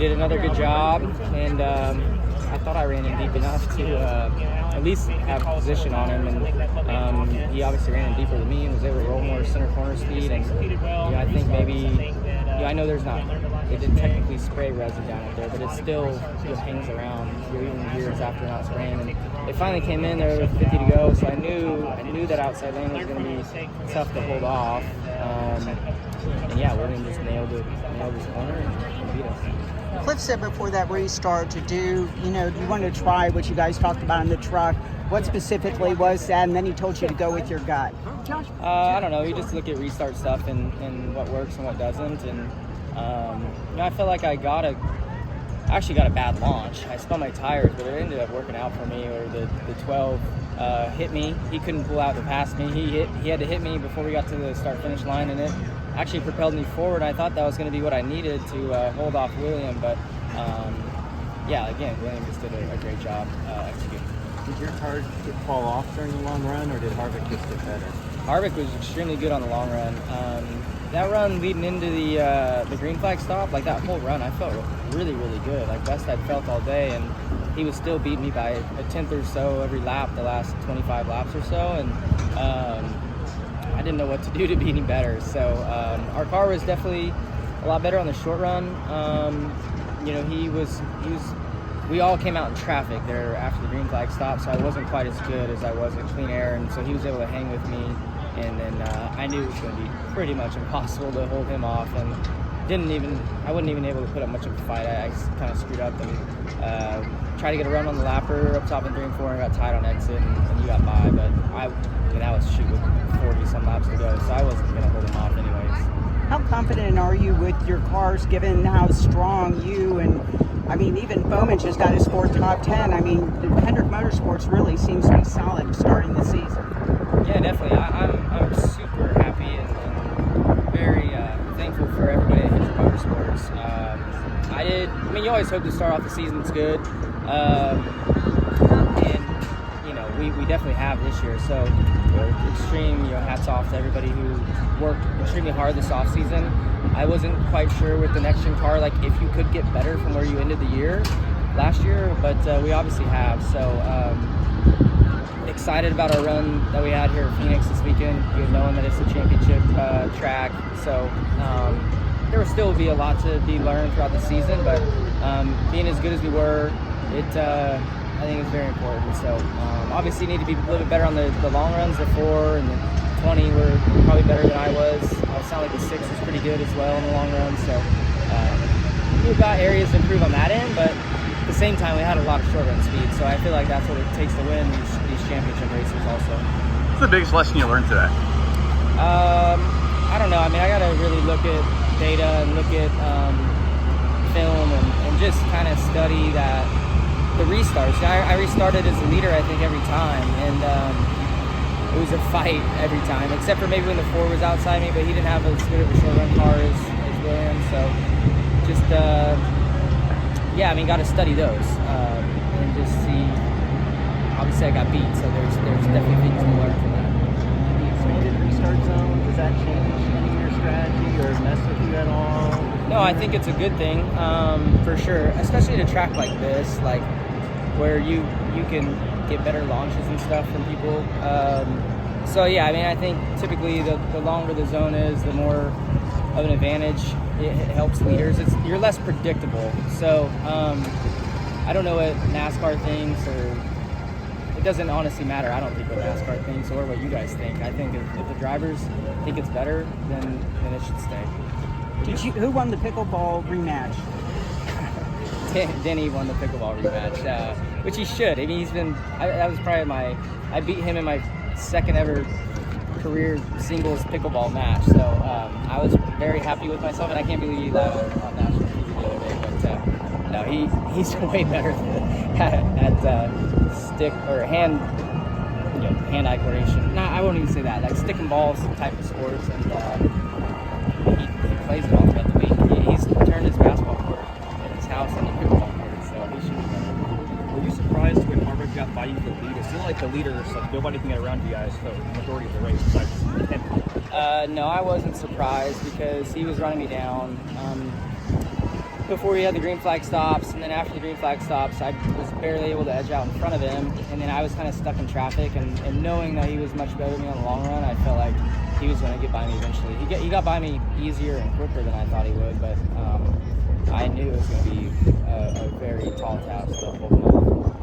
did another good job, and I thought I ran him deep enough to at least have position on him, and he obviously ran in deeper than me and was able to roll more center corner speed, and I think maybe, I know they didn't technically spray resin down up there, but it still hangs around even years after not spraying. And it finally came in there with 50 to go, so I knew that outside lane was going to be tough to hold off. And yeah, William just nailed his corner and beat us. Cliff said before that restart you wanted to try what you guys talked about in the truck. What specifically was that? And then he told you to go with your gut. I don't know. You just look at restart stuff and what works and what doesn't. And I felt like I actually got a bad launch. I spun my tires, but it ended up working out for me. Or the 12 hit me. He couldn't pull out to pass me. He had to hit me before we got to the start-finish line, and it actually propelled me forward. I thought that was going to be what I needed to hold off William, but again, William just did a great job executing. Did your car fall off during the long run, or did Harvick just get better? Harvick was extremely good on the long run. That run leading into the green flag stop, like that whole run, I felt really, really good. Like best I'd felt all day, and he was still beating me by a tenth or so every lap, the last 25 laps or so, and I didn't know what to do to beat him better. So our car was definitely a lot better on the short run. We all came out in traffic there after the green flag stop, so I wasn't quite as good as I was at clean air, and so he was able to hang with me, and then I knew it was going to be pretty much impossible to hold him off, and I wasn't even able to put up much of a fight. I kind of screwed up and tried to get a run on the lapper up top in 3 and 4 and got tied on exit, and you got by, but that was with 40 some laps to go, so I wasn't going to hold him off anyways. How confident are you with your cars, given how strong you and even Bowman just got his 4th top 10. Hendrick Motorsports really seems to be solid starting the season. Yeah, definitely. I'm super happy and very thankful for everybody at Hendrick Motorsports. You always hope to start off the season good, and we definitely have this year. So extreme, hats off to everybody who worked extremely hard this off season. I wasn't quite sure with the next gen car, like if you could get better from where you ended the year last year, but we obviously have. So excited about our run that we had here at Phoenix this weekend, knowing that it's a championship track. So there will still be a lot to be learned throughout the season, but being as good as we were, I think it's very important. So obviously need to be a little bit better on the long runs. The 4 and the 20 were probably better than I was. I sound like the 6 was pretty good as well in the long run. So we've got areas to improve on that end, but at the same time we had a lot of short run speed. So I feel like that's what it takes to win these championship races also. What's the biggest lesson you learned today? I don't know. I got to really look at data and look at film and just kind of study the restarts. I restarted as a leader, I think, every time, and it was a fight every time, except for maybe when the 4 was outside me, but he didn't have as good of a short run car as William, so just, got to study those and just see. Obviously I got beat, so there's definitely things to learn from that. The expanded restart zone, does that change any of your strategy or mess with you at all? No, I think it's a good thing, for sure, especially at a track like this, like where you can get better launches and stuff from people. I think typically the longer the zone is, the more of an advantage it helps leaders. You're less predictable. So I don't know what NASCAR thinks, or it doesn't honestly matter. I don't think what NASCAR thinks or what you guys think. I think if the drivers think it's better, then it should stay. Who won the pickleball rematch? Denny won the pickleball rematch, which he should. That was probably I beat him in my 2nd ever career singles pickleball match. So I was very happy with myself, and I can't believe he led on national TV the other day. But no, he's way better at stick or hand-eye coordination. No, I won't even say that. Like stick and balls type of sports, and he plays it all throughout the week. He's turned his basketball court at his house into pickleball court, so he should be better. Were you surprised when Harvick got by you the lead? It seemed like the leaders, like nobody can get around you guys for the majority of the race besides Hendrick. No, I wasn't surprised because he was running me down. before he had the green flag stops, and then after the green flag stops, I was barely able to edge out in front of him, and then I was kind of stuck in traffic, and knowing that he was much better than me on the long run, I felt like he was going to get by me eventually. He got by me easier and quicker than I thought he would, but I knew it was going to be a very tall task to hold him off.